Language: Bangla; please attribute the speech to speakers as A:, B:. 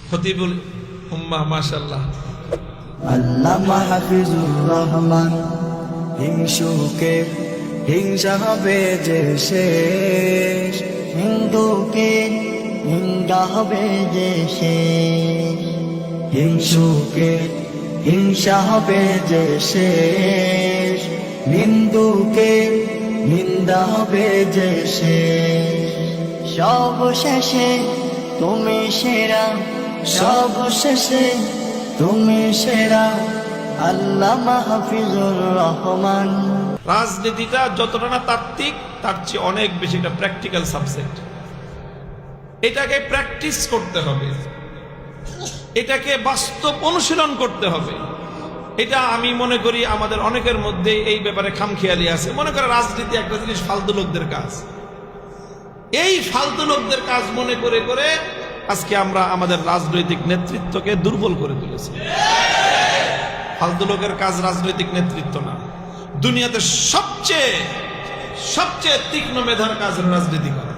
A: খতিবুল উম্মাহ মাশাআল্লাহ।
B: আল্লামা হাফিজুর রহমান। হিংসুকে হিংসা হবে যে শেষ, হিন্দুকে হিংসা হবে যে শেষ, হিংসুকে হিংসা হবে যে শেষ, নিন্দুকে নিন্দা হবে যে শেষ। সব শেষে তুমি সেরা, সব শেষে তুমি সেরা, আল্লামা হাফিজুর রহমান।
A: রাজনীতিটা যতটা না তাত্ত্বিক, তার চেয়ে অনেক বেশি একটা প্র্যাকটিক্যাল সাবজেক্ট। এটাকে প্র্যাকটিস করতে হবে, এটাকে বাস্তব অনুশীলন করতে হবে। এটা আমি মনে করি আমাদের অনেকের মধ্যে এই ব্যাপারে খামখেয়ালি আছে। মনে করে রাজনীতি একটা জিনিস ফালতু লোকদের কাজ। এই ফালতু লোকদের কাজ মনে করে করে আজকে আমরা আমাদের রাজনৈতিক নেতৃত্বকে দুর্বল করে তুলেছি। ফালতু লোকের কাজ রাজনৈতিক নেতৃত্ব না। দুনিয়াতে সবচেয়ে তীক্ষ্ণ মেধার কাজ রাজনীতি করা।